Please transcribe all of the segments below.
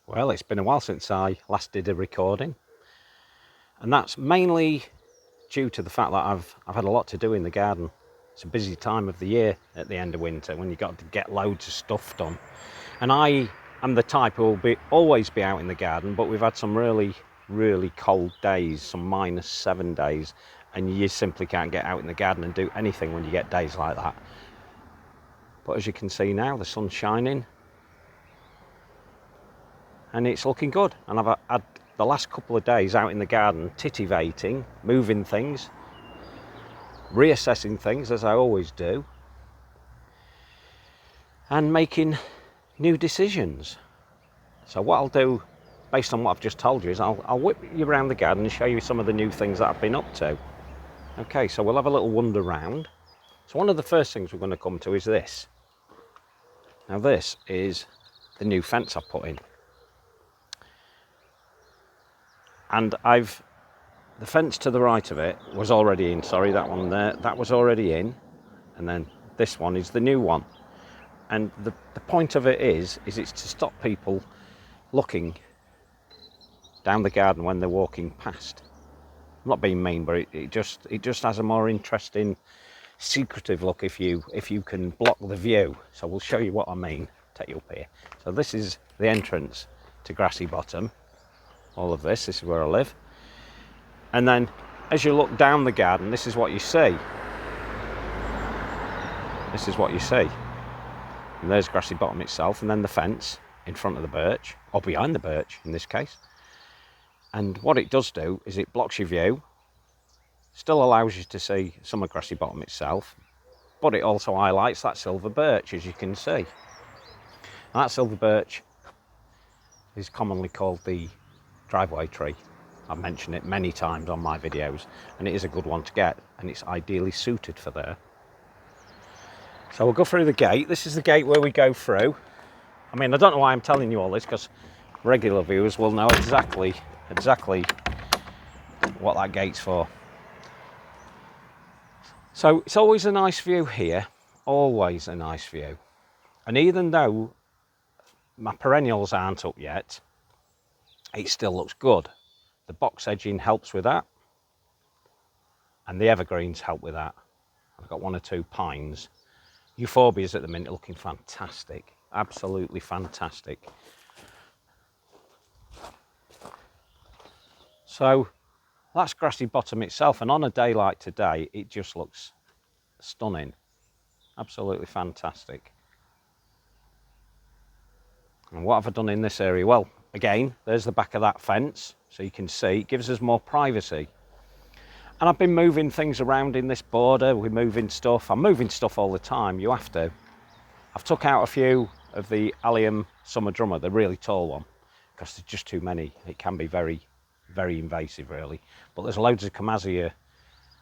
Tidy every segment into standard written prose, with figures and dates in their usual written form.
Well, it's been a while since I last did a recording, and that's mainly due to the fact that I've had a lot to do in the garden. It's a busy time of the year at the end of winter when you've got to get loads of stuff done. And I am the type who will always be out in the garden, but we've had some really cold days, some -7 days, and you simply can't get out in the garden and do anything when you get days like that. But as you can see now, the sun's shining and it's looking good, and I've had the last couple of days out in the garden titivating, moving things, reassessing things as I always do, and making new decisions. So what I'll do, based on what I've just told you, is I'll whip you around the garden and show you some of the new things that I've been up to. Okay, so we'll have a little wander round. So one of the first things we're going to come to is this. Now this is the new fence I've put in. And the fence to the right of it was already in, sorry, that one there, that was already in. And then this one is the new one. And the point of it is it's to stop people looking down the garden when they're walking past. I'm not being mean, but it just has a more interesting, secretive look if you can block the view. So we'll show you what I mean. Take you up here. So this is the entrance to Grassy Bottom. All of this is where I live. And then as you look down the garden, this is what you see. This is what you see. And there's Grassy Bottom itself, and then the fence in front of the birch, or behind the birch in this case. And what it does do is it blocks your view, still allows you to see some of Grassy Bottom itself, but it also highlights that silver birch, as you can see. And that silver birch is commonly called the driveway tree. I've mentioned it many times on my videos, and it is a good one to get, and it's ideally suited for there. So we'll go through the gate. This is the gate where we go through. I mean, I don't know why I'm telling you all this, because regular viewers will know exactly what that gate's for. So it's always a nice view here, always a nice view. And even though my perennials aren't up yet, it still looks good. The box edging helps with that, and the evergreens help with that. I've got 1 or 2 pines. Euphorbias at the minute looking fantastic, absolutely fantastic. So that's Grassy Bottom itself, and on a day like today it just looks stunning, absolutely fantastic. And what have I done in this area? Well, again, there's the back of that fence, so you can see it gives us more privacy. And I've been moving things around in this border. We're moving stuff. I'm moving stuff all the time. You have to. I've took out a few of the Allium summer drummer, the really tall one, because there's just too many. It can be very invasive, really. But there's loads of Camassia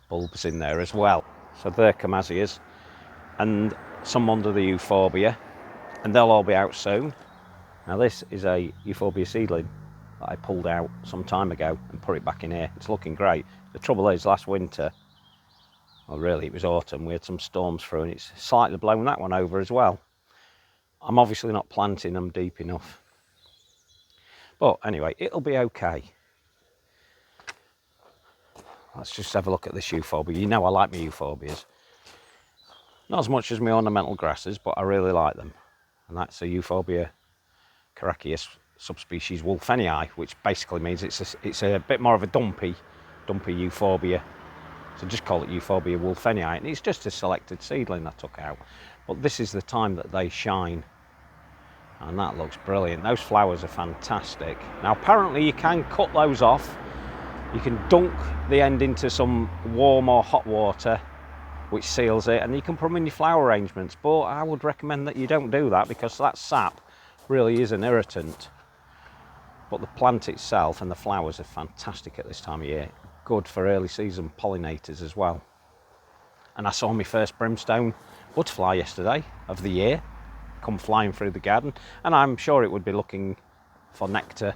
bulbs in there as well. So they're Camassias, and some under the Euphorbia, and they'll all be out soon. Now this is a Euphorbia seedling that I pulled out some time ago and put it back in here. It's looking great. The trouble is, last winter, well really it was autumn, we had some storms through and it's slightly blown that one over as well. I'm obviously not planting them deep enough. But anyway, it'll be okay. Let's just have a look at this Euphorbia. You know I like my Euphorbias. Not as much as my ornamental grasses, but I really like them. And that's a Euphorbia Caraceus subspecies Wolfenii, which basically means it's a bit more of a dumpy Euphorbia. So just call it Euphorbia Wolfenii, and it's just a selected seedling I took out. But this is the time that they shine, and that looks brilliant. Those flowers are fantastic. Now apparently you can cut those off. You can dunk the end into some warm or hot water, which seals it, and you can put them in your flower arrangements. But I would recommend that you don't do that, because that sap really is an irritant. But the plant itself and the flowers are fantastic at this time of year. Good for early season pollinators as well. And I saw my first brimstone butterfly yesterday of the year come flying through the garden, and I'm sure it would be looking for nectar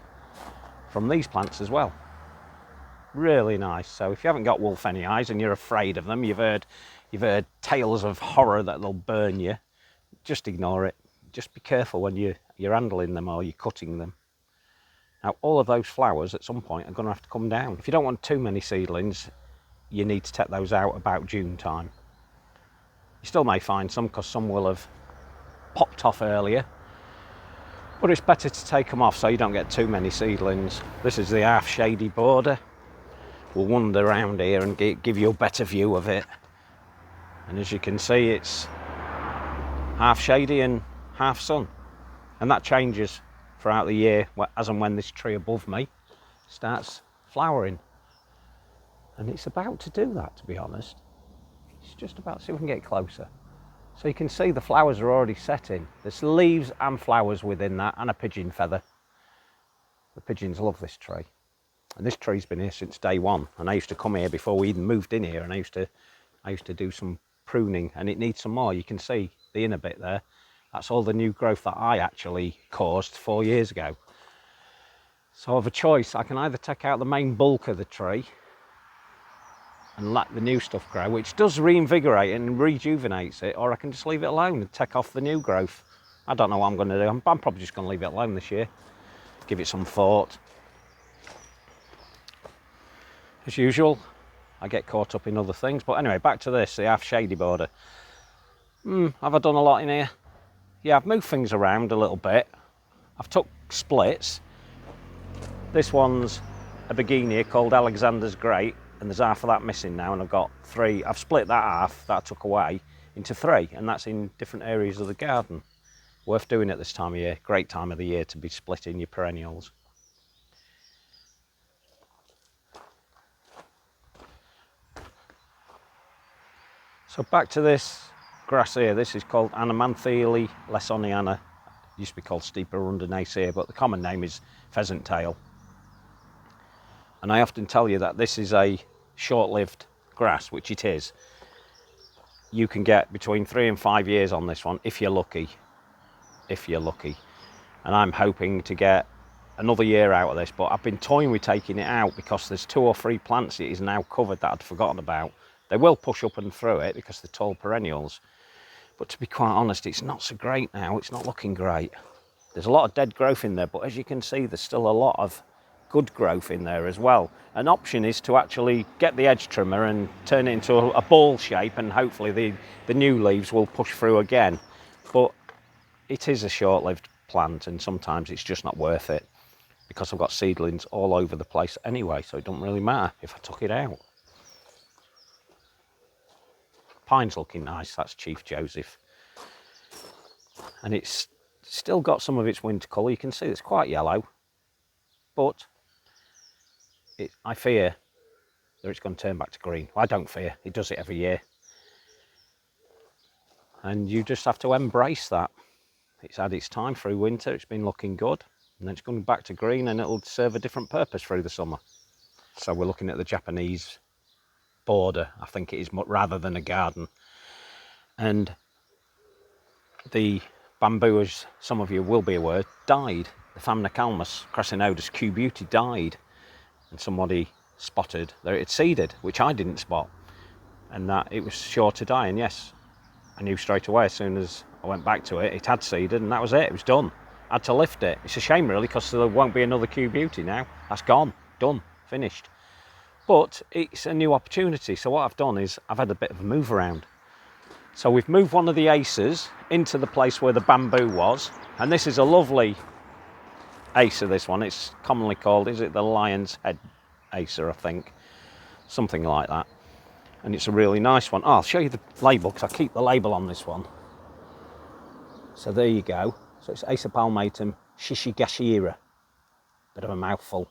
from these plants as well. Really nice. So if you haven't got Wolfenii and you're afraid of them, you've heard tales of horror that they'll burn you, just ignore it. Just be careful when you're handling them or you're cutting them. Now, all of those flowers at some point are going to have to come down. If you don't want too many seedlings, you need to take those out about June time. You still may find some, because some will have popped off earlier, but it's better to take them off so you don't get too many seedlings. This is the half-shady border. We'll wander around here and give you a better view of it. And as you can see, it's half shady and half sun, and that changes throughout the year as and when this tree above me starts flowering. And it's about to do that, to be honest. It's just about to see if we can get closer. So you can see the flowers are already setting. There's leaves and flowers within that, and a pigeon feather. The pigeons love this tree. And this tree's been here since day one. And I used to come here before we even moved in here, and I used to do some pruning, and it needs some more. You can see the inner bit there. That's all the new growth that I actually caused 4 years ago. So I have a choice. I can either take out the main bulk of the tree and let the new stuff grow, which does reinvigorate it and rejuvenates it, or I can just leave it alone and take off the new growth. I don't know what I'm going to do. I'm probably just going to leave it alone this year. Give it some thought. As usual, I get caught up in other things. But anyway, back to this, the half-shady border. Have I done a lot in here? Yeah, I've moved things around a little bit. I've took splits. This one's a Berginia called Alexander's Great, and there's half of that missing now, and I've got 3. I've split that half that I took away into 3, and that's in different areas of the garden. Worth doing at this time of year. Great time of the year to be splitting your perennials. So back to this grass here. This is called Anamanthele lesoniana. It used to be called steeper rundinacea, but the common name is pheasant tail. And I often tell you that this is a short-lived grass, which it is. You can get between 3 and 5 years on this one if you're lucky. If you're lucky. And I'm hoping to get another year out of this, but I've been toying with taking it out because there's 2 or 3 plants it is now covered that I'd forgotten about. They will push up and through it because they're tall perennials. But to be quite honest, it's not so great now. It's not looking great. There's a lot of dead growth in there, but as you can see, there's still a lot of good growth in there as well. An option is to actually get the edge trimmer and turn it into a ball shape, and hopefully the new leaves will push through again. But it is a short-lived plant, and sometimes it's just not worth it because I've got seedlings all over the place anyway, so it doesn't really matter if I took it out. Pine's looking nice. That's Chief Joseph, and it's still got some of its winter colour. You can see it's quite yellow, but I fear that it's going to turn back to green. Well, I don't fear. It does it every year, and you just have to embrace that. It's had its time through winter. It's been looking good, and then it's going back to green, and it'll serve a different purpose through the summer. So we're looking at the Japanese border, I think it is, rather than a garden. And the bamboo, as some of you will be aware, died. The Thamnocalmus crassinodus Q Beauty died, and somebody spotted that it seeded, which I didn't spot, and that it was sure to die. And yes, I knew straight away as soon as I went back to it, it had seeded, and that was it. It was done. I had to lift it. It's a shame really, because there won't be another Q Beauty now. That's gone, done, finished. But it's a new opportunity. So what I've done is I've had a bit of a move around. So we've moved one of the aces into the place where the bamboo was, and this is a lovely acer, this one. It's commonly called, is it the lion's head acer, I think, something like that. And it's a really nice one. Oh, I'll show you the label, because I keep the label on this one. So there you go. So it's Acer palmatum Shishigashira. Bit of a mouthful.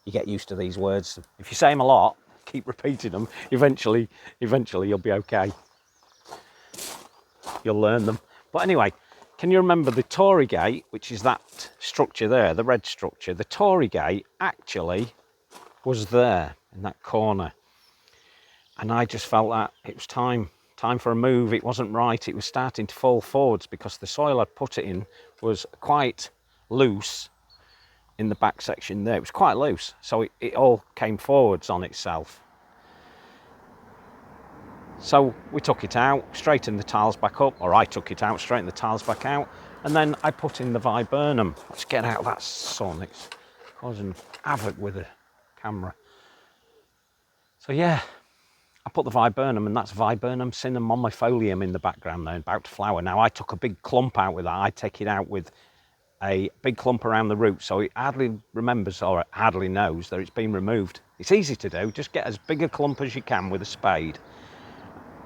You get used to these words. If you say them a lot, keep repeating them, eventually you'll be okay. You'll learn them. But anyway, can you remember the Tory gate, which is that structure there, the red structure? The Tory gate actually was there in that corner. And I just felt that it was time for a move. It wasn't right. It was starting to fall forwards because the soil I'd put it in was quite loose in the back section there. It was quite loose, so it all came forwards on itself. So we took it out, straightened the tiles back up, or I took it out, straightened the tiles back out, and then I put in the Viburnum. Let's get out of that sun. It's causing havoc with the camera. So yeah, I put the Viburnum, and that's Viburnum cinnamomifolium in the background there, about to flower. Now I took a big clump out with that. I take it out with a big clump around the root, so it hardly remembers or hardly knows that it's been removed. It's easy to do. Just get as big a clump as you can with a spade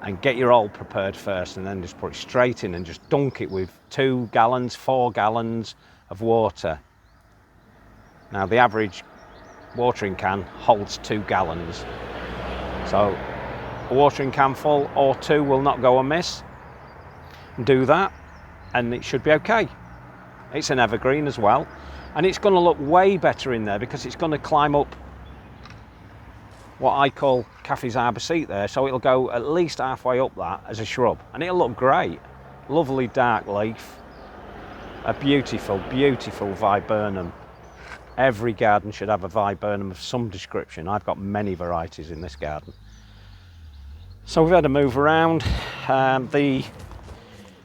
and get your hole prepared first, and then just put it straight in and just dunk it with 2 gallons, 4 gallons of water. Now the average watering can holds 2 gallons, so a watering can full or 2 will not go amiss. Do that and it should be okay. It's an evergreen as well, and it's going to look way better in there because it's going to climb up what I call Caffey's arbor seat there, so it'll go at least halfway up that as a shrub, and it'll look great. Lovely dark leaf, a beautiful, beautiful Viburnum. Every garden should have a Viburnum of some description. I've got many varieties in this garden. So we've had a move around. The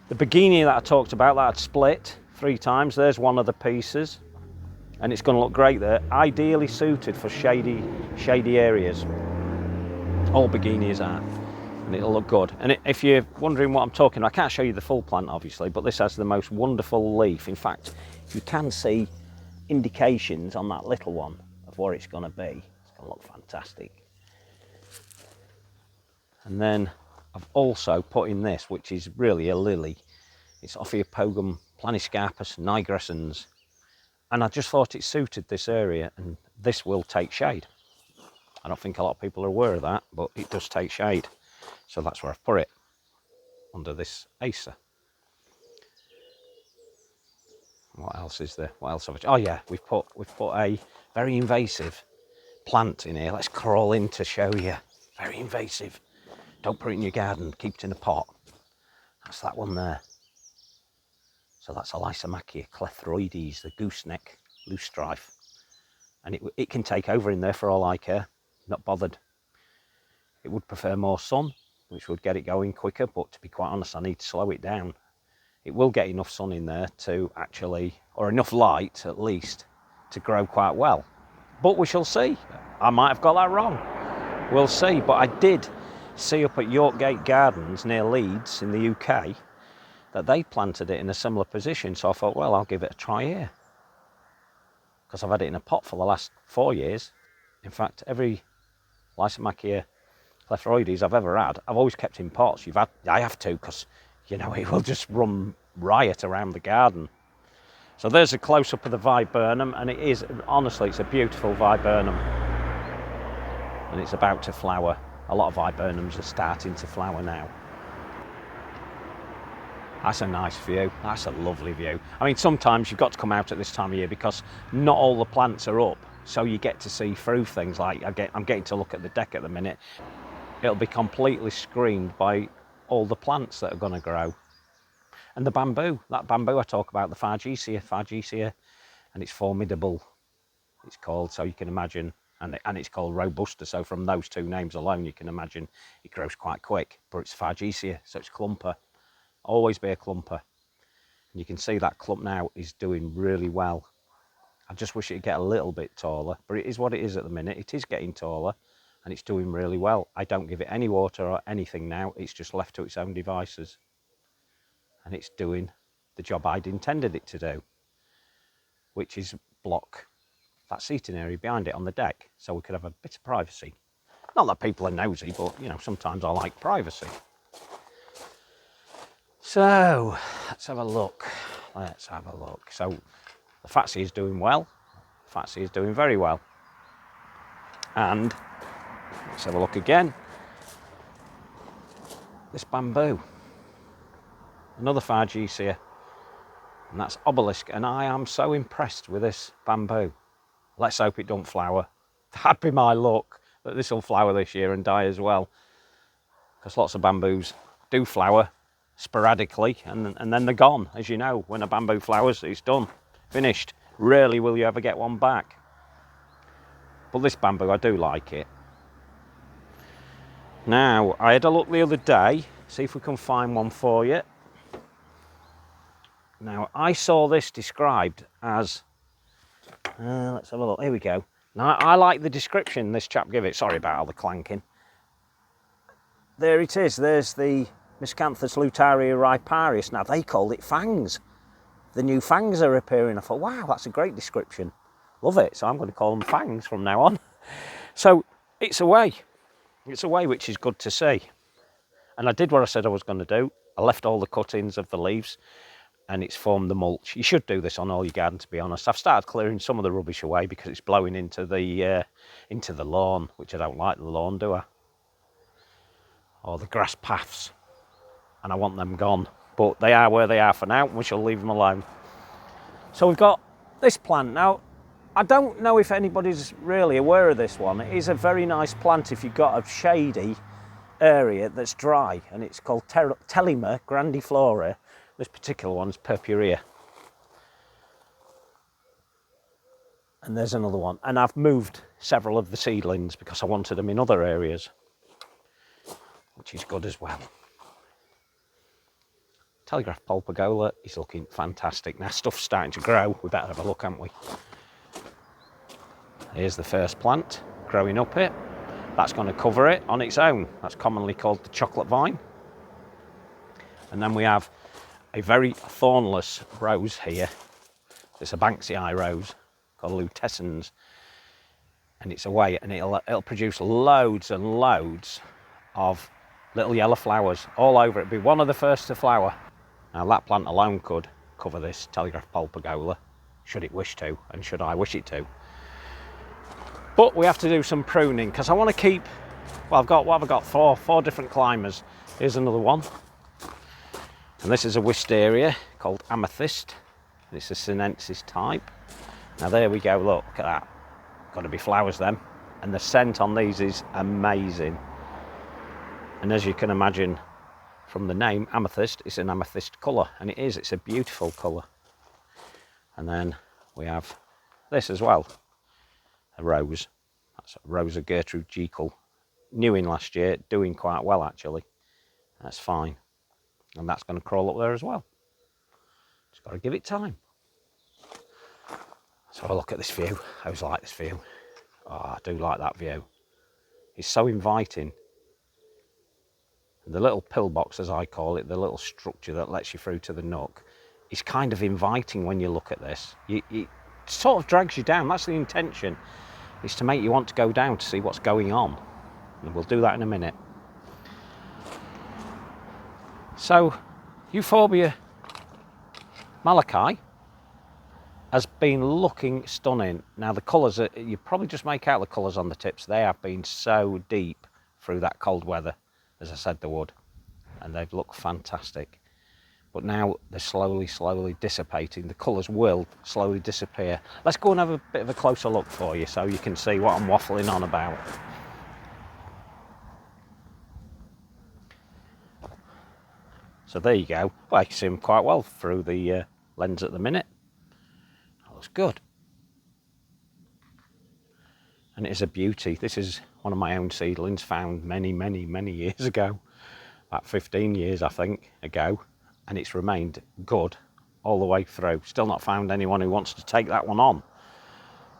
Berginia that I talked about, that had split 3 times. There's one of the pieces, and it's going to look great there. Ideally suited for shady areas. All Berginias are, and it'll look good. And if you're wondering what I'm talking about, I can't show you the full plant obviously, but this has the most wonderful leaf. In fact, you can see indications on that little one of what it's going to be. It's going to look fantastic. And then I've also put in this, which is really a lily. It's Ophiopogum planiscarpus nigrescens. And I just thought it suited this area, and this will take shade. I don't think a lot of people are aware of that, but it does take shade. So that's where I've put it, under this Acer. What else is there? What else have I... Oh yeah, we've put a very invasive plant in here. Let's crawl in to show you. Very invasive. Don't put it in your garden, keep it in a pot. That's that one there. So that's Lysomachia clethroides, the gooseneck loosestrife. And it can take over in there for all I care, not bothered. It would prefer more sun, which would get it going quicker, but to be quite honest, I need to slow it down. It will get enough sun in there to actually, or enough light at least, to grow quite well. But we shall see. I might have got that wrong. We'll see. But I did see up at Yorkgate Gardens near Leeds in the UK that they planted it in a similar position. So I thought, well, I'll give it a try here. Because I've had it in a pot for the last 4 years. In fact, every Lysomachia clethroides I've ever had, I've always kept in pots. I have to, because, you know, it will just run riot around the garden. So there's a close-up of the Viburnum, and it is, honestly, it's a beautiful Viburnum. And it's about to flower. A lot of Viburnums are starting to flower now. That's a nice view. That's a lovely view. I mean, sometimes you've got to come out at this time of year because not all the plants are up. So you get to see through things. Like I'm getting to look at the deck at the minute. It'll be completely screened by all the plants that are going to grow. And the bamboo, that bamboo I talk about, the Fargesia, and it's formidable, it's called, so you can imagine, and it's called Robusta, so from those 2 names alone you can imagine it grows quite quick, but it's Fargesia, so it's clumper, always be a clumper. And you can see that clump now is doing really well. I just wish it'd get a little bit taller, but it is what it is at the minute. It is getting taller, and it's doing really well. I don't give it any water or anything now, it's just left to its own devices. And it's doing the job I'd intended it to do, which is block that seating area behind it on the deck, so we could have a bit of privacy. Not that people are nosy, but, you know, sometimes I like privacy. So, let's have a look. So, the Fatsy is doing well. Fatsy is doing very well. And, let's have a look again. This bamboo. Another Fargesia, and that's Obelisk, and I am so impressed with this bamboo. Let's hope it don't flower. That'd be my luck, that this will flower this year and die as well. Because lots of bamboos do flower sporadically, and then they're gone. As you know, when a bamboo flowers, it's done, finished. Rarely will you ever get one back. But this bamboo, I do like it. Now, I had a look the other day, see if we can find one for you. Now, I saw this described as Let's have a look. Here we go. Now, I like the description this chap gave it. Sorry about all the clanking. There it is. There's the Miscanthus lutaria riparius. Now, they called it fangs. The new fangs are appearing. I thought, wow, that's a great description. Love it. So I'm going to call them fangs from now on. So it's away. It's away, which is good to see. And I did what I said I was going to do. I left all the cuttings of the leaves and it's formed the mulch. You should do this on all your garden, to be honest. I've started clearing some of the rubbish away because it's blowing into the lawn, which I don't like the lawn, do I? Or the grass paths. And I want them gone. But they are where they are for now. We shall leave them alone. So we've got this plant. Now, I don't know if anybody's really aware of this one. It is a very nice plant if you've got a shady area that's dry. And it's called Telegraph grandiflora. This particular one's purpurea. And there's another one. And I've moved several of the seedlings because I wanted them in other areas, which is good as well. Telegraph pergola is looking fantastic. Now stuff's starting to grow. We better have a look, haven't we? Here's the first plant growing up it. That's going to cover it on its own. That's commonly called the chocolate vine. And then we have a very thornless rose here. It's a Banksii rose called lutescens. And it's away, and it'll produce loads and loads of little yellow flowers all over it. It'll be one of the first to flower. Now that plant alone could cover this Telegraph pergola, should it wish to, and should I wish it to. But we have to do some pruning because I want to keep, well, I've got four different climbers. Here's another one. And this is a wisteria called amethyst. It's a sinensis type. Now there we go, look at that. Got to be flowers then. And the scent on these is amazing. And as you can imagine from the name, amethyst, it's an amethyst colour. And it's a beautiful colour. And then we have this as well, a rose. That's a Rosa Gertrude Jekyll. New in last year, doing quite well actually. That's fine. And that's going to crawl up there as well. Just got to give it time. Let's have a look at this view. I always like this view. Oh, I do like that view. It's so inviting. And the little pillbox, as I call it, the little structure that lets you through to the nook, is kind of inviting when you look at this. It sort of drags you down. That's the intention, is to make you want to go down to see what's going on. And we'll do that in a minute. So, Euphorbia malachi has been looking stunning. Now the colours, you probably just make out the colours on the tips. They have been so deep through that cold weather, as I said they would. And they've looked fantastic. But now they're slowly dissipating. The colours will slowly disappear. Let's go and have a bit of a closer look for you so you can see what I'm waffling on about. So there you go. Well, I can see them quite well through the lens at the minute. That looks good. And it is a beauty. This is one of my own seedlings, found many years ago. About 15 years, I think, ago. And it's remained good all the way through. Still not found anyone who wants to take that one on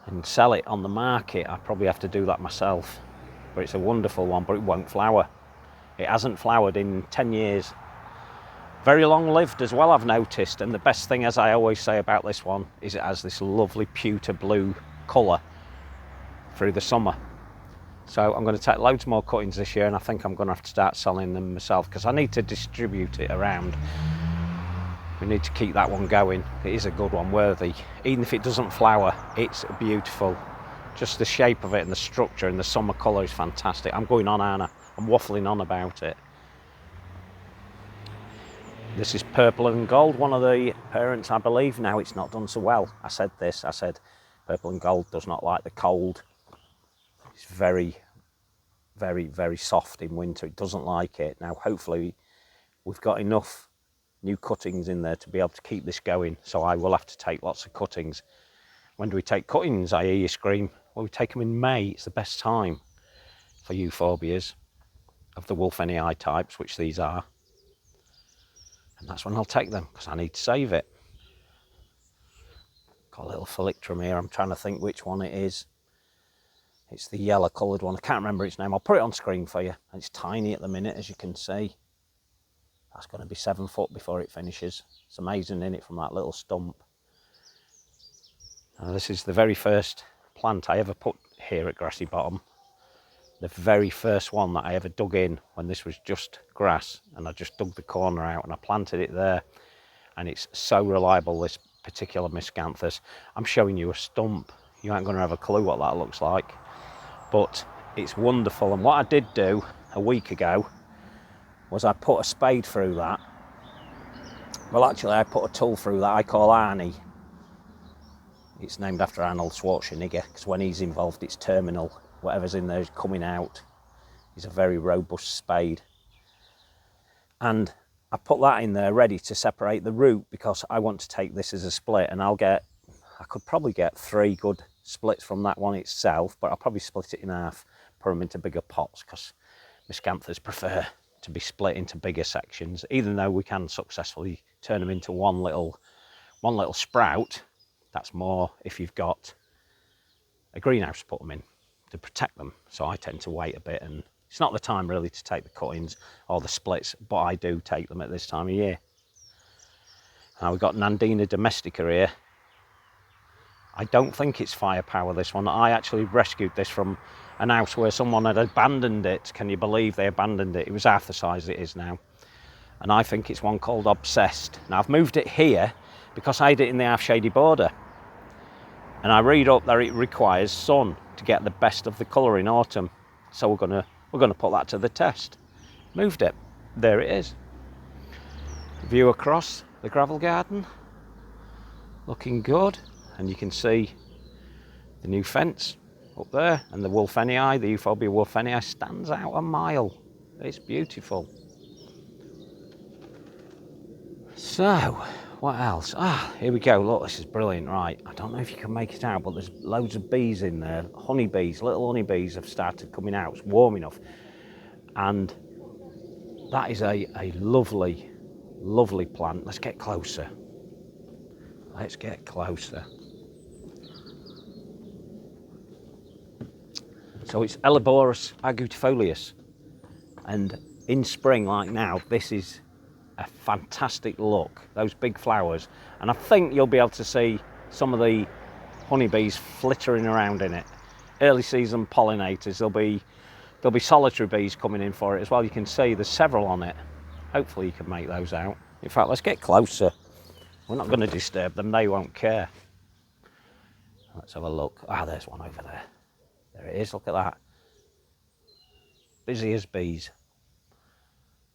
and sell it on the market. I probably have to do that myself. But it's a wonderful one, but it won't flower. It hasn't flowered in 10 years. Very long lived as well, I've noticed. And the best thing, as I always say about this one, is it has this lovely pewter blue colour through the summer. So I'm going to take loads more cuttings this year, and I think I'm going to have to start selling them myself because I need to distribute it around. We need to keep that one going. It is a good one, worthy. Even if it doesn't flower, it's beautiful. Just the shape of it and the structure and the summer colour is fantastic. I'm going on, Anna. I'm waffling on about it. This is purple and gold, one of the parents, I believe. Now it's not done so well. I said purple and gold does not like the cold. It's very soft in winter. It doesn't like it. Now hopefully we've got enough new cuttings in there to be able to keep this going. So I will have to take lots of cuttings. When do we take cuttings? I hear you scream. Well, we take them in May. It's the best time for euphorbias of the Wolfenii types, which these are. And that's when I'll take them because I need to save it. got a little Phyllictrum here. I'm trying to think which one it is. It's the yellow coloured one. I can't remember its name. I'll put it on screen for you. It's tiny at the minute, as you can see. That's going to be 7 foot before it finishes. It's amazing, isn't it, from that little stump. Now, this is the very first plant I ever put here at Grassy Bottom. The very first one that I ever dug in when this was just grass, and I just dug the corner out and I planted it there. And it's so reliable, this particular miscanthus. I'm showing you a stump. You ain't going to have a clue what that looks like. But it's wonderful. And what I did do a week ago was I put a spade through that. Well, actually, I put a tool through that I call Arnie. It's named after Arnold Schwarzenegger, because when he's involved, it's terminal. Whatever's in there is coming out. He's a very robust spade. And I put that in there ready to separate the root, because I want to take this as a split, and I could probably get 3 good splits from that one itself, but I'll probably split it in half, put them into bigger pots, because miscanthus prefer to be split into bigger sections, even though we can successfully turn them into one little sprout. That's more if you've got a greenhouse to put them in to protect them. So I tend to wait a bit, and it's not the time really to take the cuttings or the splits, but I do take them at this time of year. Now we've got Nandina domestica here. I don't think it's firepower, this one. I actually rescued this from an house where someone had abandoned it. Can you believe they abandoned it? It was half the size it is now. And I think it's one called Obsessed. Now I've moved it here because I had it in the half-shady border. And I read up that it requires sun to get the best of the colour in autumn. So we're gonna put that to the test. Moved it. There it is. View across the gravel garden. Looking good. And you can see the new fence up there, and the Wolfenii, the Euphorbia Wolfenii, stands out a mile. It's beautiful. So, what else? Here we go. Look, this is brilliant. Right, I don't know if you can make it out, but there's loads of bees in there. Honeybees, little honeybees have started coming out. It's warm enough. And that is a lovely, lovely plant. Let's get closer. Let's get closer. So it's Elleborus argutifolius, and in spring like now, this is a fantastic look, those big flowers, and I think you'll be able to see some of the honeybees flittering around in it. Early season pollinators, there'll be solitary bees coming in for it as well. You can see there's several on it. Hopefully you can make those out. In fact, let's get closer. We're not going to disturb them, they won't care. Let's have a look. There's one over there. There it is, look at that. Busy as bees.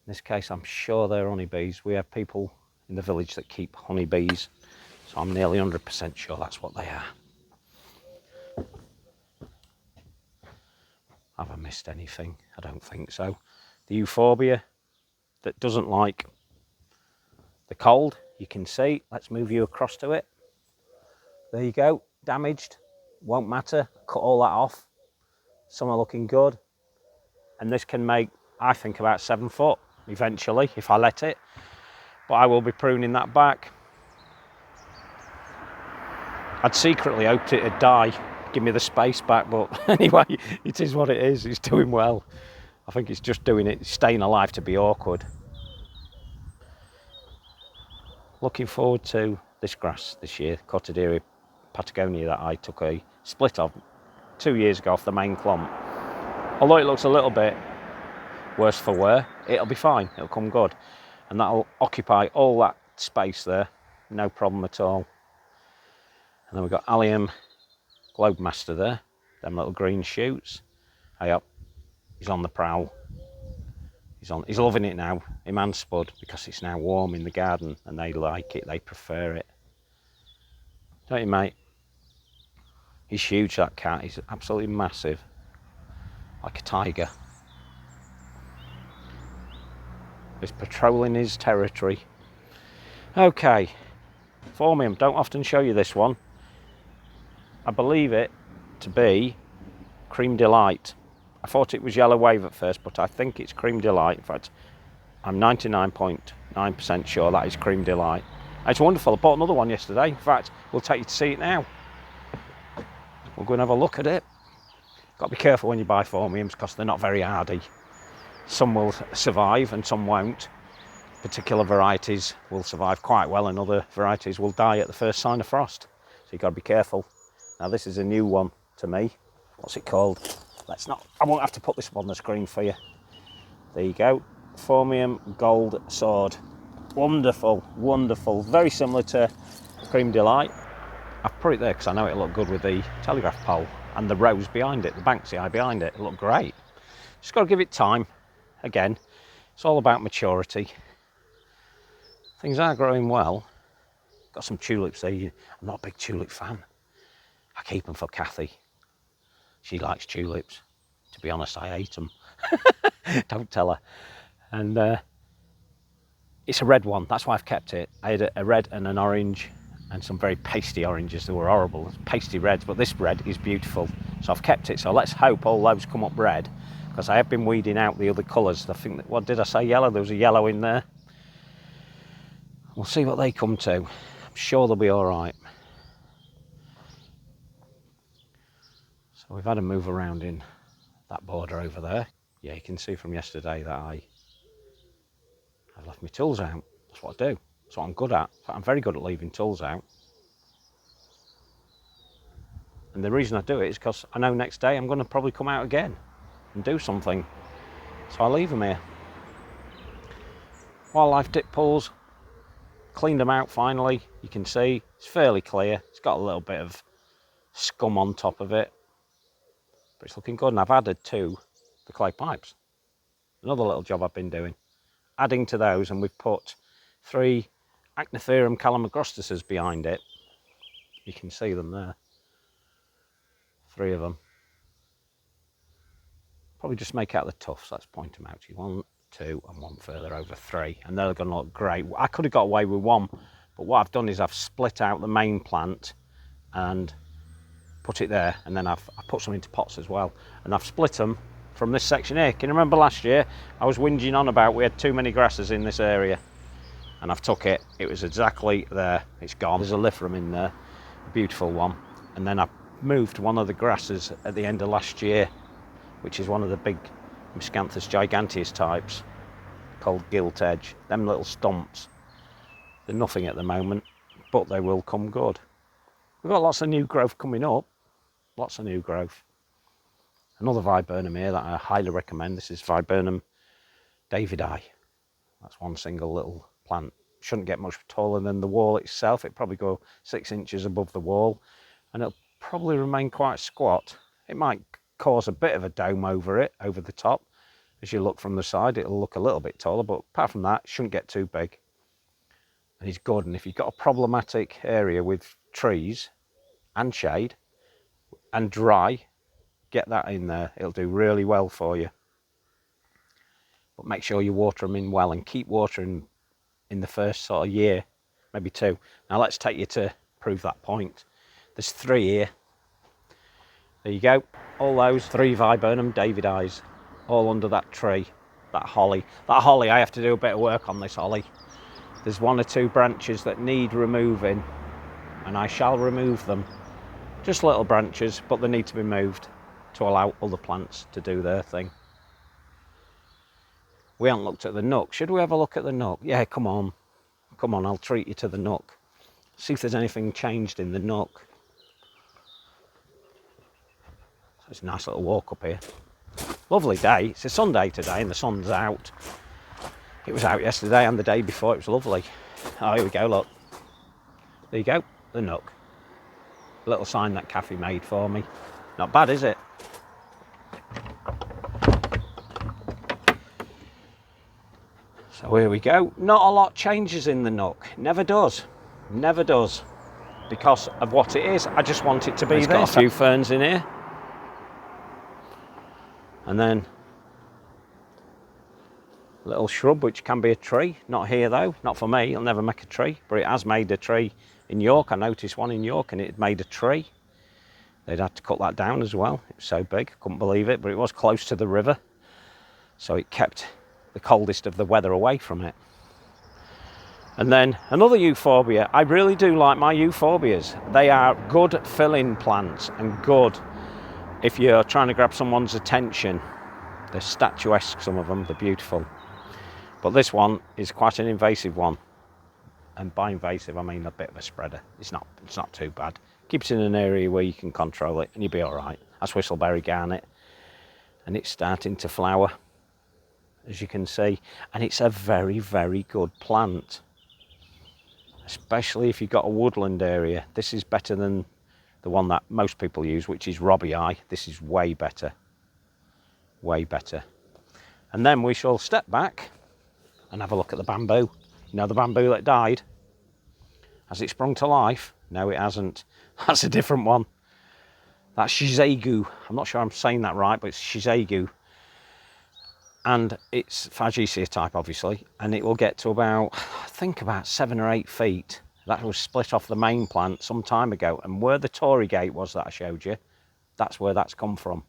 In this case, I'm sure they're honeybees. We have people in the village that keep honeybees, so I'm nearly 100% sure that's what they are. Have I missed anything? I don't think so. The Euphorbia that doesn't like the cold, you can see. Let's move you across to it. There you go, damaged. Won't matter, cut all that off. Some are looking good. And this can make, I think, about 7 foot eventually, if I let it. But I will be pruning that back. I'd secretly hoped it'd die, give me the space back, but anyway, it is what it is. It's doing well. I think it's just doing it, staying alive to be awkward. Looking forward to this grass this year, Cortaderia Patagonia, that I took a split of 2 years ago off the main clump. Although it looks a little bit worse for wear, it'll be fine, it'll come good. And that'll occupy all that space there, no problem at all. And then we've got Allium Globemaster there, them little green shoots. Hey up, he's on the prowl. He's loving it now, him and Spud, because it's now warm in the garden and they like it, they prefer it. Don't you, mate? He's huge, that cat, he's absolutely massive. Like a tiger. He's patrolling his territory. Okay, Formium, don't often show you this one. I believe it to be Cream Delight. I thought it was Yellow Wave at first, but I think it's Cream Delight. In fact, I'm 99.9% sure that is Cream Delight. It's wonderful. I bought another one yesterday. In fact, we'll take you to see it now. We'll go and have a look at it. Got to be careful when you buy phormiums because they're not very hardy. Some will survive and some won't. Particular varieties will survive quite well and other varieties will die at the first sign of frost. So you've got to be careful. Now this is a new one to me. What's it called? I won't have to put this up on the screen for you. There you go. Phormium Gold Sword. Wonderful, wonderful. Very similar to Cream Delight. I've put it there because I know it'll look good with the Telegraph pole and the rose behind it, the Banksy eye behind it. It'll look great. Just got to give it time. Again, it's all about maturity. Things are growing well. Got some tulips there. I'm not a big tulip fan. I keep them for Kathy. She likes tulips. To be honest, I hate them. Don't tell her. And it's a red one. That's why I've kept it. I had a red and an orange and some very pasty oranges that were horrible. Pasty reds, but this red is beautiful. So I've kept it. So let's hope all those come up red, because I have been weeding out the other colours. I think that, what did I say, yellow? There was a yellow in there. We'll see what they come to. I'm sure they'll be all right. So we've had a move around in that border over there. Yeah, you can see from yesterday that I've left my tools out. That's what I do. That's what I'm good at. I'm very good at leaving tools out. And the reason I do it is because I know next day I'm going to probably come out again and do something. So I leave them here. Wildlife dip pools. Cleaned them out finally. You can see it's fairly clear. It's got a little bit of scum on top of it, but it's looking good. And I've added to the clay pipes. Another little job I've been doing. Adding to those, and we've put 3 Achnitherium Calamagrostises behind it. You can see them there. 3 of them. Probably just make out the tufts. Let's point them out to you. 1, 2, and 1 further over 3, and they're going to look great. I could have got away with 1, but what I've done is I've split out the main plant and put it there, and then I put some into pots as well, and I've split them from this section here. Can you remember last year I was whinging on about we had too many grasses in this area, and I've took it. It was exactly there. It's gone. There's a Liferum in there, a beautiful one, and then I moved one of the grasses at the end of last year, which is one of the big Miscanthus giganteus types called gilt edge. Them little stumps, they're nothing at the moment, but they will come good. We've got lots of new growth coming up, lots of new growth. Another Viburnum here that I highly recommend. This is Viburnum Davidi. That's one single little plant. Shouldn't get much taller than the wall itself. It'll probably go 6 inches above the wall, and it'll probably remain quite squat. It might cause a bit of a dome over it, over the top. As you look from the side, it'll look a little bit taller, but apart from that, it shouldn't get too big. And it's good. And if you've got a problematic area with trees and shade and dry, get that in there. It'll do really well for you. But make sure you water them in well, and keep watering in the first sort of year, maybe 2. Now let's take you to prove that point. There's 3 here. There you go. All those 3 Viburnum Davidis, all under that tree, that holly. That holly, I have to do a bit of work on this holly. There's 1 or 2 branches that need removing, and I shall remove them. Just little branches, but they need to be moved to allow other plants to do their thing. We haven't looked at the Nook. Should we have a look at the Nook? Yeah, come on. Come on, I'll treat you to the Nook. See if there's anything changed in the Nook. So it's a nice little walk up here. Lovely day. It's a Sunday today and the sun's out. It was out yesterday and the day before. It was lovely. Oh, here we go, look. There you go, the Nook. A little sign that Kathy made for me. Not bad, is it? So here we go. Not a lot changes in the Nook. Never does. Never does. Because of what it is. I just want it to be there. Got a few ferns in here. And then a little shrub, which can be a tree. Not here though, not for me. It'll never make a tree, but it has made a tree in York. I noticed one in York and it made a tree. They'd had to cut that down as well. It was so big, couldn't believe it, but it was close to the river. So it kept the coldest of the weather away from it. And then another euphorbia. I really do like my euphorbias. They are good fill-in plants and good if you're trying to grab someone's attention. They're statuesque, some of them, they're beautiful. But this one is quite an invasive one. And by invasive, I mean a bit of a spreader. It's not too bad. Keep it in an area where you can control it and you'll be all right. That's whistleberry garnet. And it's starting to flower, as you can see. And it's a very, very good plant. Especially if you've got a woodland area. This is better than the one that most people use, which is Robbie Eye. This is way better. Way better. And then we shall step back and have a look at the bamboo. You know the bamboo that died? Has it sprung to life? No, it hasn't. That's a different one. That's Shizegu. I'm not sure I'm saying that right, but it's Shizegu. And it's Fagecia type, obviously. And it will get to about, I think about 7 or 8 feet. That was split off the main plant some time ago. And where the Tory gate was that I showed you, that's where that's come from.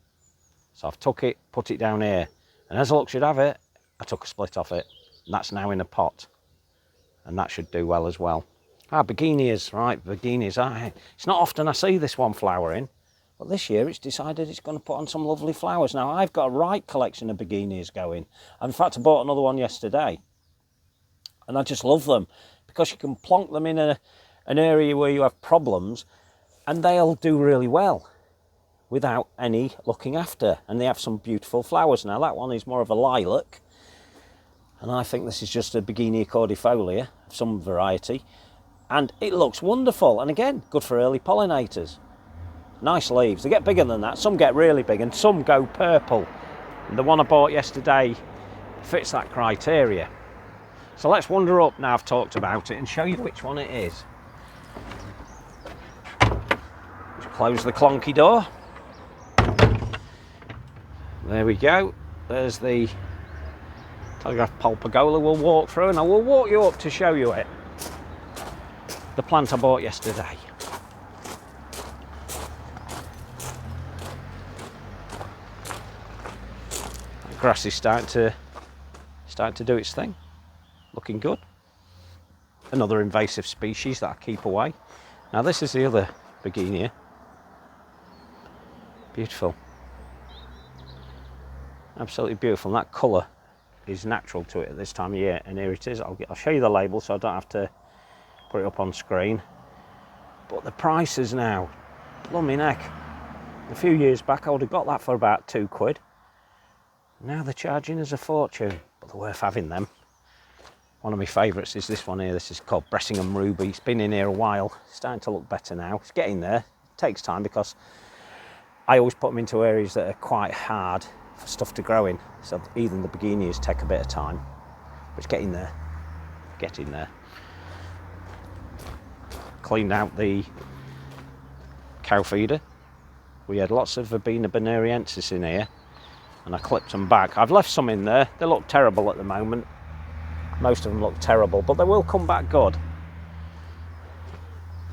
So I've took it, put it down here. And as luck should have it, I took a split off it. And that's now in a pot. And that should do well as well. Berginias, right, Berginias. It's not often I see this one flowering. But this year it's decided it's going to put on some lovely flowers. Now I've got a right collection of Berginias going. And in fact I bought another one yesterday. And I just love them. Because you can plonk them in an area where you have problems. And they'll do really well. Without any looking after. And they have some beautiful flowers. Now that one is more of a lilac. And I think this is just a Berginia cordifolia of some variety. And it looks wonderful. And again, good for early pollinators. Nice leaves. They get bigger than that. Some get really big and some go purple. And the one I bought yesterday fits that criteria. So let's wander up now I've talked about it and show you which one it is. Just close the clunky door. There we go. There's the Telegraph pergola we'll walk through, and I will walk you up to show you it. The plant I bought yesterday. The grass is starting to do its thing. Looking good. Another invasive species that I keep away. Now this is the other Berginia. Beautiful. Absolutely beautiful. And that colour is natural to it at this time of year. And here it is. I'll show you the label so I don't have to put it up on screen. But the prices now, blooming heck. A few years back I would have got that for about £2. Now they're charging us a fortune, but they're worth having them. One of my favourites is this one here. This is called Bressingham Ruby. It's been in here a while. It's starting to look better now. It's getting there. It takes time because I always put them into areas that are quite hard for stuff to grow in. So even the Berginias take a bit of time, but it's getting there. Getting there. Cleaned out the cow feeder. We had lots of Verbena bonariensis in here, and I clipped them back. I've left some in there. They look terrible at the moment. Most of them look terrible, but they will come back good.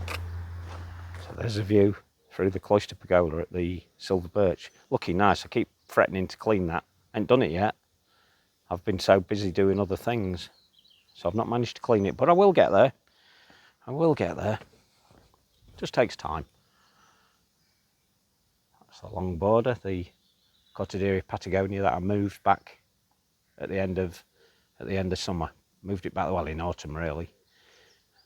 So there's a view through the cloister pergola at the silver birch. Looking nice. I keep threatening to clean that. Ain't done it yet. I've been so busy doing other things, so I've not managed to clean it, but I will get there. I will get there. Just takes time. That's the long border, the Cotidaria Patagonia that I moved back at the end of summer. Moved it back, well, in autumn really.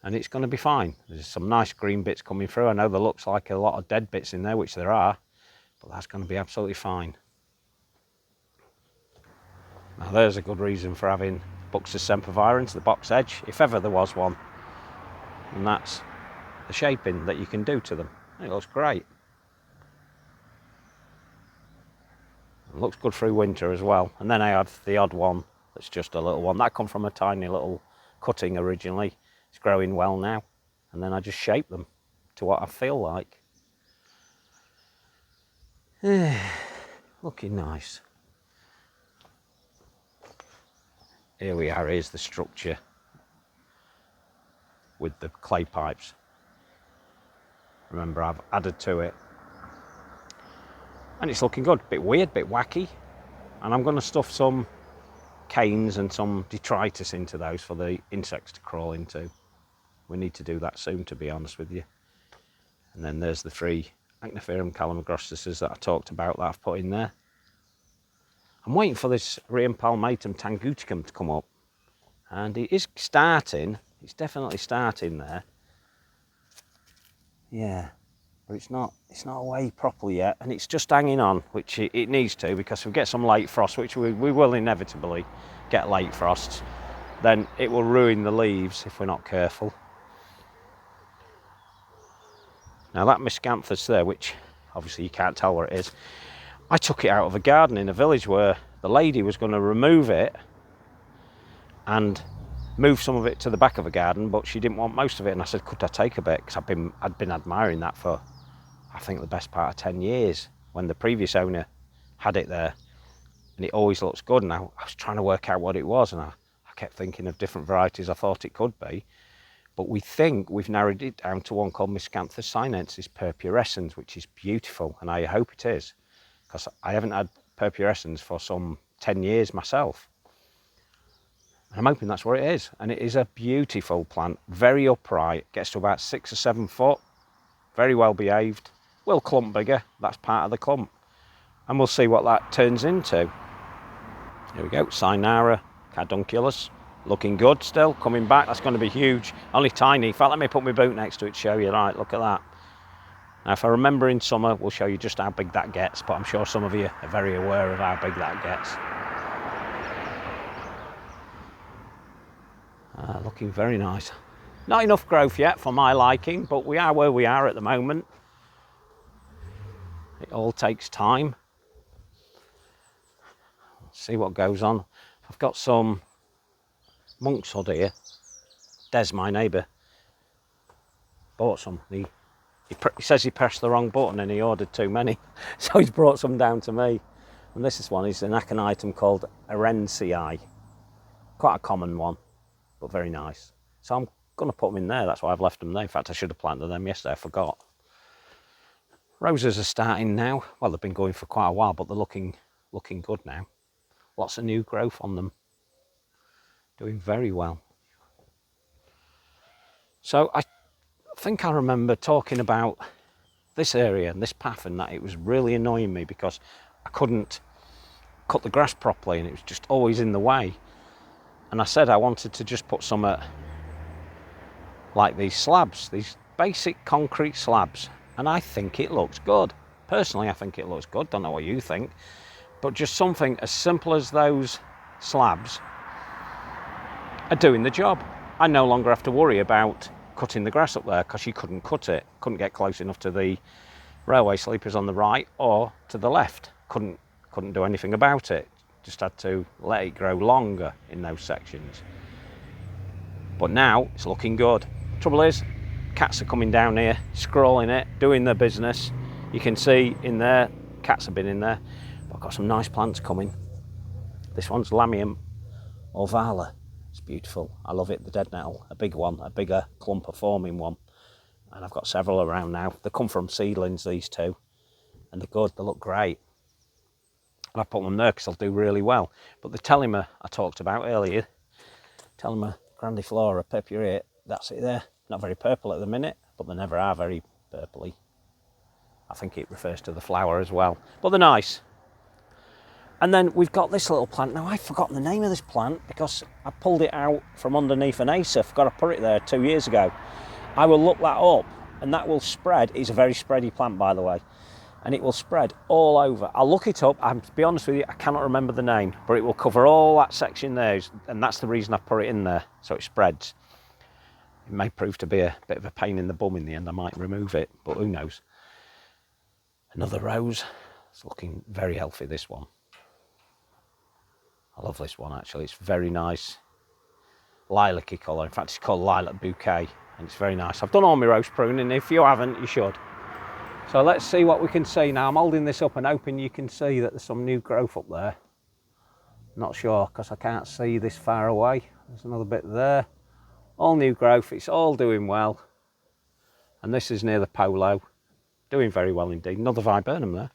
And it's going to be fine. There's some nice green bits coming through. I know there looks like a lot of dead bits in there, which there are, but that's going to be absolutely fine. Now there's a good reason for having Buxus sempervirens, the box edge, if ever there was one. And that's the shaping that you can do to them. It looks great. It looks good through winter as well. And then I have the odd one that's just a little one. That come from a tiny little cutting originally. It's growing well now. And then I just shape them to what I feel like. Looking nice. Here we are, here's the structure with the clay pipes. Remember, I've added to it. And it's looking good. Bit weird, bit wacky. And I'm going to stuff some canes and some detritus into those for the insects to crawl into. We need to do that soon, to be honest with you. And then there's the 3 Achnophorum Calamagrostis that I talked about that I've put in there. I'm waiting for this Rheimpalmatum tanguticum to come up, and it is starting. It's definitely starting there. Yeah, but it's not away properly yet, and it's just hanging on, which it needs to, because if we get some late frost, which we will inevitably get late frosts, then it will ruin the leaves if we're not careful. Now that miscanthus there, which obviously you can't tell where it is, I took it out of a garden in a village where the lady was going to remove it and move some of it to the back of the garden, but she didn't want most of it, and I said, could I take a bit? Because I'd been admiring that for, I think, the best part of 10 years when the previous owner had it there, and it always looks good. And I was trying to work out what it was, and I kept thinking of different varieties I thought it could be, but we think we've narrowed it down to one called Miscanthus sinensis purpurescens, which is beautiful, and I hope it is, because I haven't had purpurescens for some 10 years myself. I'm hoping that's where it is, and it is a beautiful plant, very upright, gets to about 6 or 7 foot, very well behaved, will clump bigger, that's part of the clump, and we'll see what that turns into. Here we go, Cynara cardunculus, looking good still, coming back, that's going to be huge, only tiny. In fact, let me put my boot next to it to show you. Right, look at that. Now if I remember in summer, we'll show you just how big that gets, but I'm sure some of you are very aware of how big that gets. Looking very nice. Not enough growth yet for my liking, but we are where we are at the moment. It all takes time. Let's see what goes on. I've got some monkshood here. Des, my neighbour, bought some. He says he pressed the wrong button and he ordered too many, so he's brought some down to me. And this one is an aconitum called Arencii. Quite a common one, but very nice. So I'm going to put them in there. That's why I've left them there. In fact, I should have planted them yesterday. I forgot. Roses are starting now. Well, they've been going for quite a while, but they're looking good now. Lots of new growth on them. Doing very well. So I think I remember talking about this area and this path, and that it was really annoying me because I couldn't cut the grass properly and it was just always in the way. And I said I wanted to just put some like these slabs, these basic concrete slabs, and I think it looks good. Personally, I think it looks good. Don't know what you think, but just something as simple as those slabs are doing the job. I no longer have to worry about cutting the grass up there because you couldn't cut it, couldn't get close enough to the railway sleepers on the right or to the left. Couldn't do anything about it. Just had to let it grow longer in those sections. But now it's looking good. Trouble is, cats are coming down here, scrawling it, doing their business. You can see in there, cats have been in there. But I've got some nice plants coming. This one's Lamium orvala. It's beautiful. I love it, the dead nettle, a big one, a bigger clump of forming one. And I've got several around now. They come from seedlings, these two, and they're good, they look great. And I put them there because they'll do really well. But the Telema I talked about earlier, Telema grandiflora purpurea, that's it there. Not very purple at the minute, but they never are very purpley. I think it refers to the flower as well, but they're nice. And then we've got this little plant. Now I've forgotten the name of this plant because I pulled it out from underneath an acer. Forgot to put it there 2 years ago. I will look that up and that will spread. It's a very spready plant, by the way, and it will spread all over. I'll look it up, and to be honest with you, I cannot remember the name, but it will cover all that section there, and that's the reason I put it in there, so it spreads. It may prove to be a bit of a pain in the bum in the end. I might remove it, but who knows. Another rose. It's looking very healthy, this one. I love this one, actually. It's very nice lilac-y colour. In fact, it's called Lilac Bouquet, and it's very nice. I've done all my rose pruning. If you haven't, you should. So let's see what we can see now. I'm holding this up and hoping you can see that there's some new growth up there. Not sure, because I can't see this far away. There's another bit there. All new growth. It's all doing well. And this is near the polo. Doing very well indeed. Another viburnum there.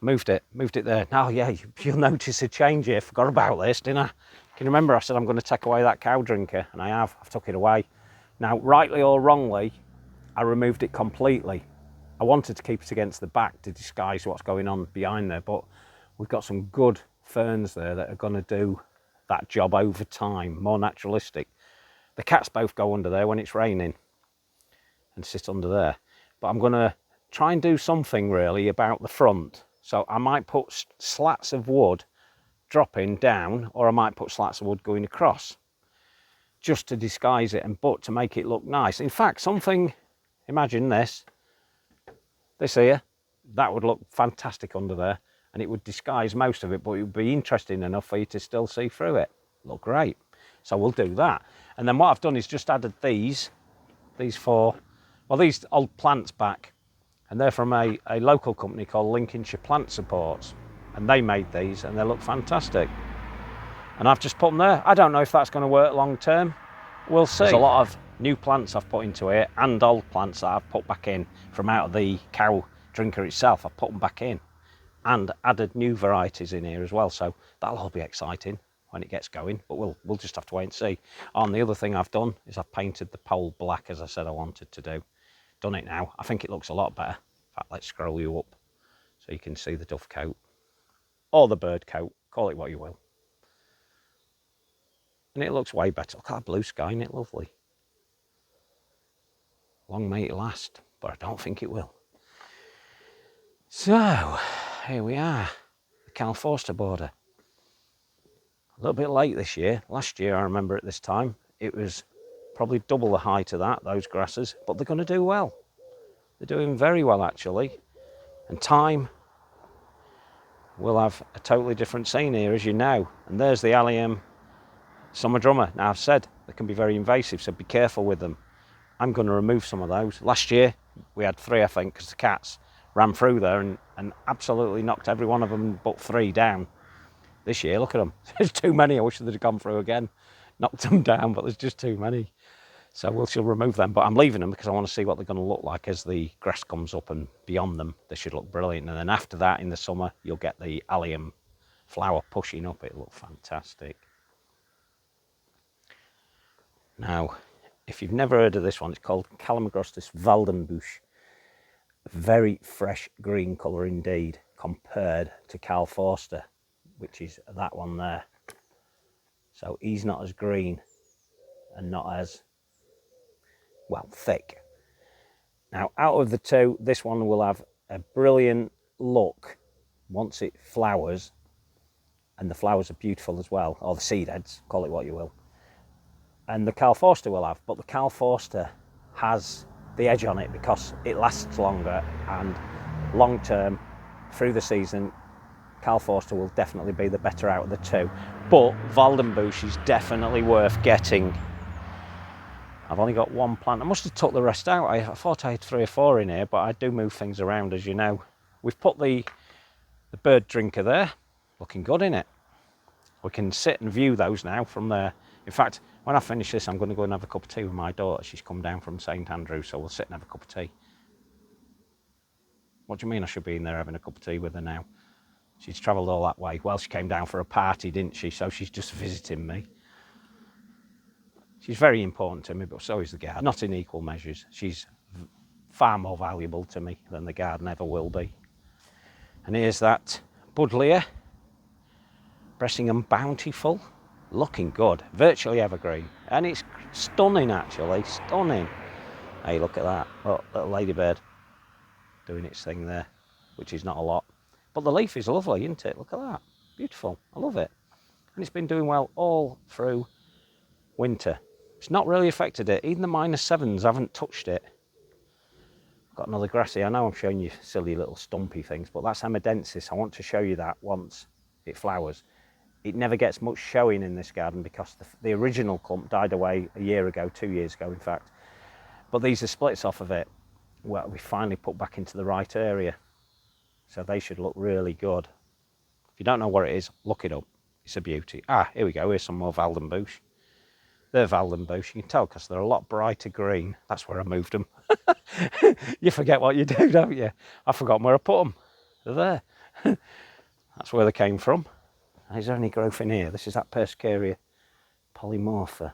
I moved it there. Now, yeah, you'll notice a change here. Forgot about this, didn't I? Can you remember I said I'm going to take away that cow drinker? And I have. I've took it away. Now, rightly or wrongly, I removed it completely. I wanted to keep it against the back to disguise what's going on behind there, but we've got some good ferns there that are going to do that job over time, more naturalistic. The cats both go under there when it's raining and sit under there. But I'm going to try and do something really about the front. So I might put slats of wood dropping down, or I might put slats of wood going across just to disguise it, but to make it look nice. In fact, something, imagine this here, that would look fantastic under there, and it would disguise most of it, but it would be interesting enough for you to still see through it. Look great. So we'll do that. And then what I've done is just added these four, well, these old plants back, and they're from a local company called Lincolnshire Plant Supports, and they made these and they look fantastic. And I've just put them there. I don't know if that's going to work long term. We'll see. There's a lot of new plants I've put into it and old plants that I've put back in from out of the cow drinker itself. I've put them back in and added new varieties in here as well. So that'll all be exciting when it gets going, but we'll just have to wait and see. And the other thing I've done is I've painted the pole black, as I said I wanted to do. Done it now. I think it looks a lot better. In fact, let's scroll you up so you can see the dove coat or the bird coat, call it what you will. And it looks way better. Look at that blue sky, isn't it lovely? Long may it last, but I don't think it will. So, here we are, the Calamagrostis border. A little bit late this year. Last year, I remember at this time, it was probably double the height of those grasses, but they're going to do well. They're doing very well, actually. And time will have a totally different scene here, as you know. And there's the allium summer drummer. Now, I've said they can be very invasive, so be careful with them. I'm going to remove some of those. Last year, we had 3, I think, because the cats ran through there and absolutely knocked every one of them but 3 down. This year, look at them. There's too many. I wish they'd have gone through again. Knocked them down, but there's just too many. So we'll still remove them, but I'm leaving them because I want to see what they're going to look like as the grass comes up, and beyond them, they should look brilliant. And then after that, in the summer, you'll get the allium flower pushing up. It'll look fantastic. Now, if you've never heard of this one, it's called Calamagrostis Waldenbusch. Very fresh green colour indeed, compared to Calamagrostis, which is that one there. So he's not as green and not as, well, thick. Now, out of the two, this one will have a brilliant look once it flowers, and the flowers are beautiful as well, or the seed heads, call it what you will. And the Calamagrostis will have, but the Calamagrostis has the edge on it because it lasts longer, and long term, through the season, Calamagrostis will definitely be the better out of the two. But Waldenbusch is definitely worth getting. I've only got 1 plant. I must have took the rest out. I thought I had 3 or 4 in here, but I do move things around, as you know. We've put the bird drinker there, looking good in it. We can sit and view those now from there. In fact, when I finish this, I'm going to go and have a cup of tea with my daughter. She's come down from St Andrews, so we'll sit and have a cup of tea. What do you mean I should be in there having a cup of tea with her now? She's travelled all that way. Well, she came down for a party, didn't she? So she's just visiting me. She's very important to me, but so is the garden. Not in equal measures. She's far more valuable to me than the garden ever will be. And here's that Buddleia, Bressingham Bountiful, looking good, virtually evergreen, and it's stunning, actually, stunning. Hey, look at that, look, little ladybird doing its thing there, which is not a lot, but the leaf is lovely, isn't it? Look at that, beautiful, I love it. And it's been doing well all through winter. It's not really affected it, even the -7s haven't touched it. I've got another grassy, I know I'm showing you silly little stumpy things, but that's Amadensis. I want to show you that once it flowers. It never gets much showing in this garden because the original clump died away a year ago, 2 years ago in fact. But these are splits off of it. Well, we finally put back into the right area. So they should look really good. If you don't know what it is, look it up. It's a beauty. Ah, here we go. Here's some more Waldenbusch. They're Waldenbusch. You can tell because they're a lot brighter green. That's where I moved them. You forget what you do, don't you? I've forgotten where I put them. They're there. That's where they came from. Is there any growth in here? This is that Persicaria polymorpha.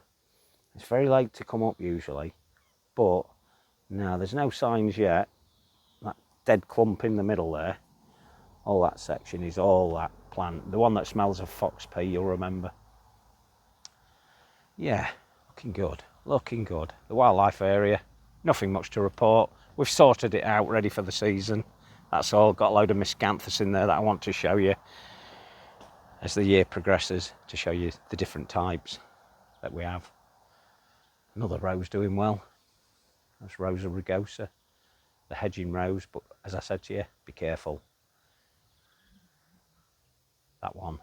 It's very late to come up usually, but no, there's no signs yet. That dead clump in the middle there, all that section is all that plant. The one that smells of fox pea, you'll remember. Yeah, looking good, looking good. The wildlife area, nothing much to report. We've sorted it out, ready for the season. That's all. Got a load of miscanthus in there that I want to show you as the year progresses, to show you the different types that we have. Another rose doing well. That's Rosa rugosa, the hedging rose, but as I said to you, be careful. That one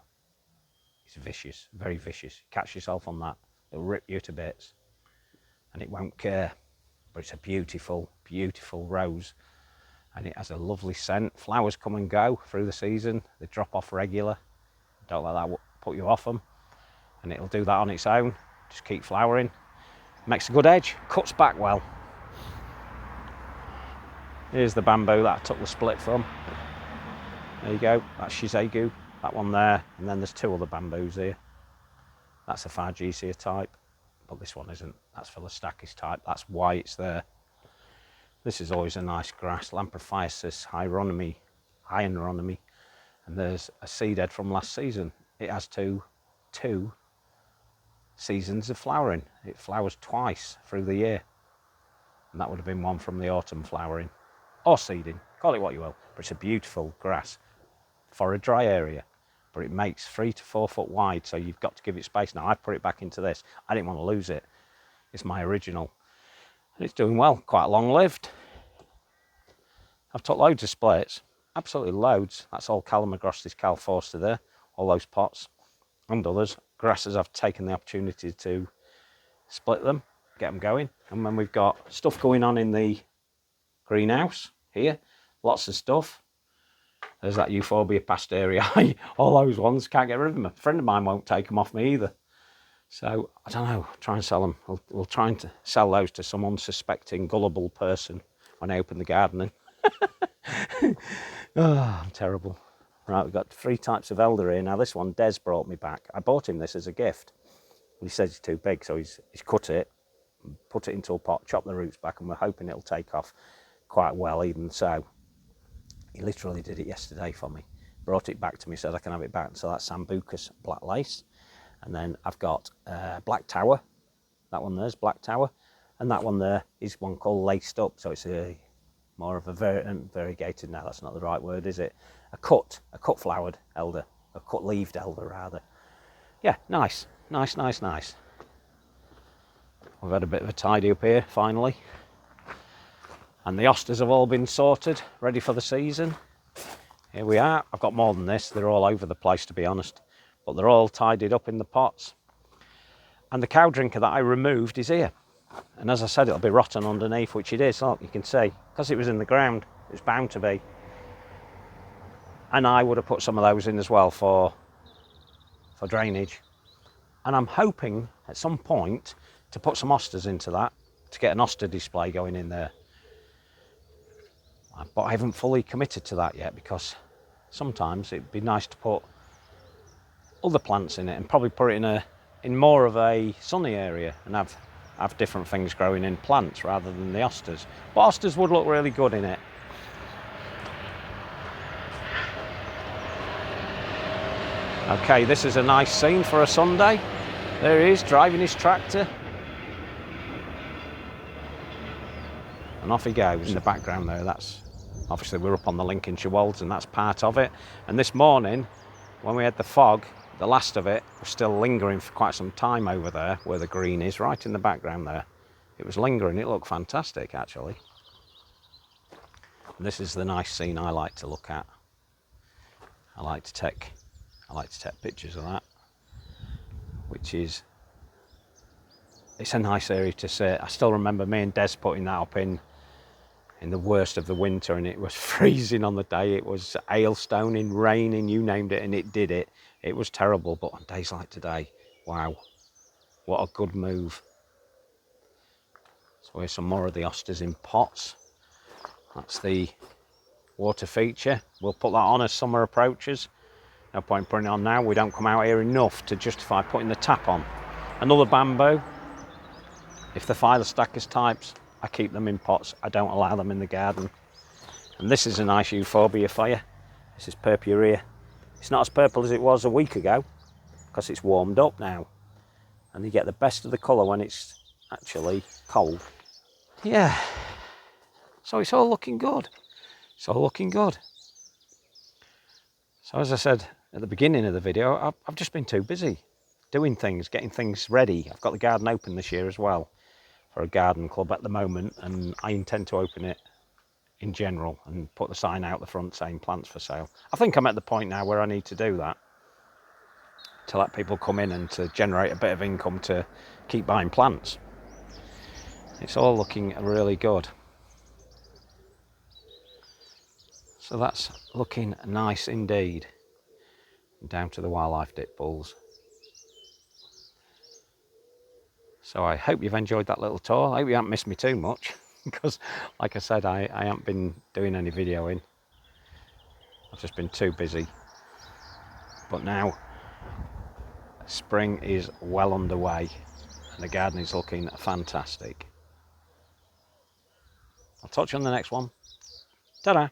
is vicious, very vicious. Catch yourself on that, it'll rip you to bits and it won't care. But it's a beautiful, beautiful rose, and it has a lovely scent. Flowers come and go through the season, they drop off regular. Don't let that put you off them, and it'll do that on its own. Just keep flowering. Makes a good edge, cuts back well. Here's the bamboo that I took the split from. There you go, that's Shizegu, that one there, and then there's two other bamboos here. That's a Fargesia type, but this one isn't. That's Statuesque type, that's why it's there. This is always a nice grass, Lamprophysis hieronymi, and there's a seed head from last season. It has two seasons of flowering. It flowers twice through the year, and that would have been one from the autumn flowering or seeding, call it what you will. But it's a beautiful grass for a dry area, but it makes 3 to 4 foot wide, so you've got to give it space. Now I've put it back into this, I didn't want to lose it. It's my original, and it's doing well, quite long lived. I've took loads of splits, absolutely loads. That's all Calamagrostis calforsta there, all those pots and others. Grasses, I've taken the opportunity to split them, get them going. And then we've got stuff going on in the greenhouse here, lots of stuff. There's that Euphorbia pasterii, all those ones, can't get rid of them. A friend of mine won't take them off me either. So, I don't know, try and sell them. We'll try and sell those to some unsuspecting, gullible person when I open the gardening. Oh, I'm terrible. Right, we've got 3 types of elder here. Now this one, Des brought me back. I bought him this as a gift. He says it's too big, so he's cut it, put it into a pot, chopped the roots back, and we're hoping it'll take off quite well, even so. He literally did it yesterday for me. Brought it back to me, said I can have it back. So that's Sambucus black lace. And then I've got Black Tower. That one there's Black Tower. And that one there is one called Laced Up. So it's more of a variegated, now that's not the right word, is it? A cut flowered elder. A cut leaved elder, rather. Yeah, nice. Nice, nice, nice. We've had a bit of a tidy up here, finally. And the hostas have all been sorted, ready for the season. Here we are. I've got more than this. They're all over the place, to be honest. But they're all tidied up in the pots. And the cow drinker that I removed is here. And as I said, it'll be rotten underneath, which it is. Look, you can see. Because it was in the ground, it's bound to be. And I would have put some of those in as well for drainage. And I'm hoping at some point to put some hostas into that, to get an hosta display going in there. But I haven't fully committed to that yet, because sometimes it'd be nice to put other plants in it and probably put it in more of a sunny area and have different things growing in plants rather than the hostas. But hostas would look really good in it. Okay, this is a nice scene for a Sunday. There he is, driving his tractor. And off he goes. In the background there, that's obviously we're up on the Lincolnshire Wolds, and that's part of it. And this morning, when we had the fog, the last of it was still lingering for quite some time over there, where the green is, right in the background there. It was lingering, it looked fantastic actually. And this is the nice scene I like to look at. I like to take pictures of that, which is, it's a nice area to sit. I still remember me and Des putting that up in the worst of the winter, and it was freezing on the day. It was hailstoning, raining, you named it, and it did it. It was terrible, but on days like today, wow, what a good move. So here's some more of the hostas in pots. That's the water feature. We'll put that on as summer approaches. No point putting it on now. We don't come out here enough to justify putting the tap on. Another bamboo. If the Statuesque types, I keep them in pots. I don't allow them in the garden. And this is a nice euphorbia for you. This is purpurea. It's not as purple as it was a week ago because it's warmed up now. And you get the best of the colour when it's actually cold. Yeah. So it's all looking good. It's all looking good. So as I said at the beginning of the video, I've just been too busy doing things, getting things ready. I've got the garden open this year as well for a garden club at the moment, and I intend to open it in general and put the sign out the front saying plants for sale. I think I'm at the point now where I need to do that to let people come in and to generate a bit of income to keep buying plants. It's all looking really good. So that's looking nice indeed. Down to the wildlife dip bulls. So I hope you've enjoyed that little tour. I hope you haven't missed me too much because like I said, I haven't been doing any videoing. I've just been too busy. But now spring is well underway and the garden is looking fantastic. I'll talk to you on the next one. Ta-da!